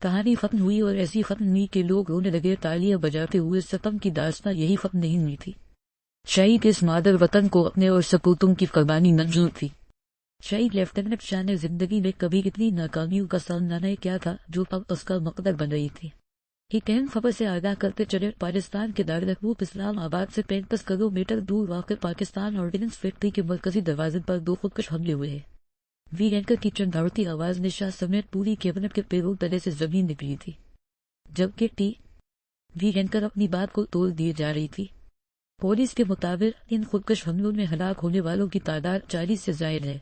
کہانی ختم ہوئی اور ایسی ختم ہوئی کہ لوگ رونے لگے تالیاں بجاتے ہوئے۔ ستم کی داستان یہی ختم نہیں ہوئی تھی۔ شہید اس مادر وطن کو اپنے اور سپوتوں کی قربانی منظور تھی۔ شہید لیفٹیننٹ شاہ نے زندگی میں کبھی اتنی ناکامیوں کا سامنا نہیں کیا تھا جو اب اس کا مقدر بن رہی تھی۔ ایک اہم خبر سے آگاہ کرتے چلے، پاکستان کے دارالحکومت اسلام آباد سے 35 کلومیٹر دور واقع پاکستان آرڈیننس فیکٹری کے مرکزی دروازے پر 2 خودکش حملے ہوئے ہیں۔ وی اینکر کی چنداڑتی آواز نے شاہ سمیت پوری کیبنٹ کے پیروں تلے سے زمین نکلی تھی، جبکہ وی اینکر اپنی بات کو توڑ دیے جا رہی تھی۔ پولیس کے مطابق ان خودکش حملوں میں ہلاک ہونے والوں کی تعداد 40 سے زائد ہے۔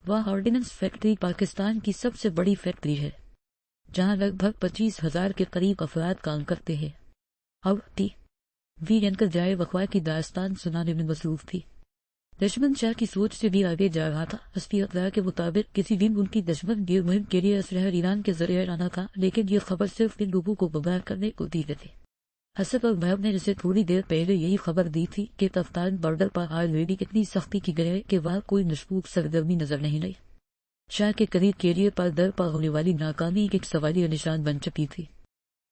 وہ آرڈیننس فیکٹری پاکستان کی سب سے بڑی فیکٹری ہے، جہاں لگ بھگ 25,000 کے قریب افراد کام کرتے ہیں۔ اب وی اینکر جائے وقوع کی داستان سنانے میں مصروف تھی۔ دشمن شاہ کی سوچ سے بھی آگے جا رہا تھا۔ حسبی اطلاع کے مطابق کسی بھی ملک کی دشمن گیر مہم کے لیے اسلحہ ایران کے ذریعے آنا تھا، لیکن یہ خبر صرف ان لوگوں کو گمراہ کرنے کو دی گئی تھی۔ حسب اور محب نے اسے تھوڑی دیر پہلے یہی خبر دی تھی کہ تفتان بارڈر پر آلریڈی اتنی سختی کی گئی ہے کہ وہاں کوئی مشکوک سرگرمی نظر نہیں آئی۔ شاہ کے قریب کیریئر پر در پر ہونے والی ناکامی ایک سوالیہ نشان بن چکی تھی۔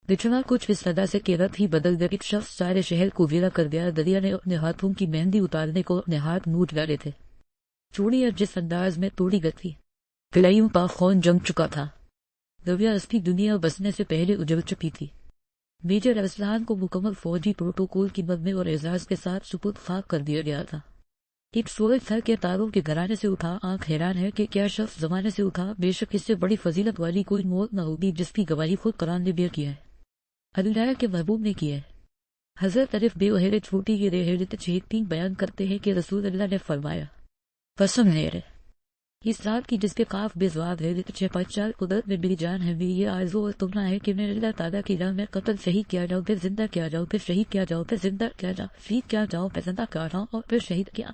بچھڑا کچھ اس طرح سے کہ رت ہی بدل گیا۔ ایک شخص سارے شہر کو ویرا کر دیا۔ دریا نے اپنے ہاتھوں کی مہندی اتارنے کو اپنے ہاتھ نوٹ ڈالے تھے۔ چوڑی اور جس انداز میں توڑی گئی تھی، کلائیوں پر خون جم چکا تھا۔ دریا اصلی دنیا بسنے سے پہلے اجڑ چکی تھی۔ میجر ارسلان کو مکمل فوجی پروٹوکول کی مد میں اور اعزاز کے ساتھ سپرد خاک کر دیا گیا تھا۔ ایک سورج تھا کہ تاروں کے گھرانے سے اٹھا۔ آنکھ حیران ہے کہ کیا شخص زمانے سے اٹھا۔ بے شک اس سے بڑی فضیلت والی کوئی موت نہ ہوگی جس کی گواہی خود قرآن نے بیان کیا ہے، اللہ کے محبوب نے کیا ہے۔ حضرت عرف بے وحیر چھوٹی کی رحلت 6 بیان کرتے ہیں کہ رسول اللہ نے فرمایا، قسم ہے اس ذات کی جس کے قاف بے زواب ہے، 6 قدرت میں میری جان ہے، میری یہ آرزو اور تمنا ہے کہ میں اللہ تعالیٰ کی راہ میں قتل شہید کیا جاؤں، پھر زندہ کیا جاؤں، پھر شہید کیا جاؤں، پھر زندہ کیا جاؤں، شہید کیا جاؤں، پھر زندہ کیا جاؤں اور پھر شہید کیا۔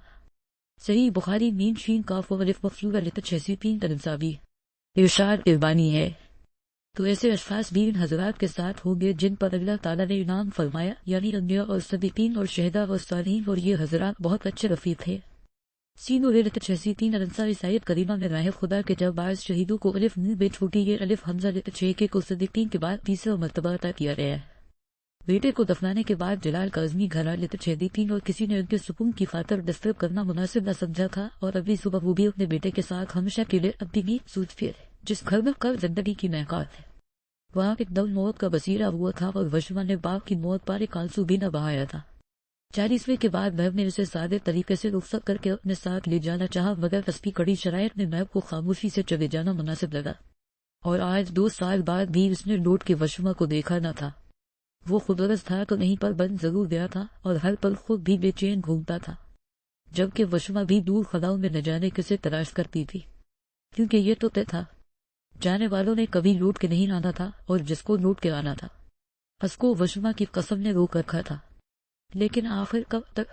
صحیح بخاری مین شین کاف و الف مفصول لت 603 تنسابی۔ ارشاد اربانی ہے، تو ایسے اشخاص بھی ان حضرات کے ساتھ ہوں گے جن پر اللہ تعالیٰ نے انعام فرمایا، یعنی انبیاء اور صدیقین اور شہداء اور صالحین، اور یہ حضرات بہت اچھے رفیق تھے۔ سین و لت 603 انصاری سید کریمہ میں راہ خدا کے جب بعض شہیدوں کو الف ن بے چھوٹی یہ الف حمزہ لت 6 کے کو صدیقین کے بعد تیسرا مرتبہ عطا کیا گیا ہے۔ بیٹے کو دفنانے کے بعد جلال کاظمی گھر لت 603 اور کسی نے ان کے سکون کی خاطر ڈسٹرب کرنا مناسب نہ سمجھا تھا، اور اگلی صبح وہ بھی اپنے بیٹے کے ساتھ ہمیشہ کے لیے اپنی نیند سوچ پھر جس گھر میں کل زندگی کی محقات ہے، وہاں ایک دم موت کا بصیرہ ہوا تھا، اور وشما نے باپ کی موت پر ایک آنسو بھی نہ بہایا تھا۔ 40ویں کے بعد محب نے اسے سادے طریقے سے رخصت کر کے اپنے ساتھ لے جانا چاہا، مگر حسبی کڑی شرائط میں محب کو خاموشی سے چلے جانا مناسب لگا، اور آج 2 سال بعد بھی اس نے لوٹ کے وشما کو دیکھا نہ تھا۔ وہ خودغرض تھا تو نہیں پر بن ضرور گیا تھا، اور ہر پل خود بھی بے چین گھومتا تھا، جبکہ وشما بھی دور خلاؤں میں نہ جانے کسے تلاش کرتی تھی، کیونکہ یہ تو طے تھا جانے والوں نے کبھی لوٹ کے نہیں آنا تھا، اور جس کو لوٹ کے آنا تھا اس کو وشما کی قسم نے روک رکھا تھا۔ لیکن آخر کب تک؟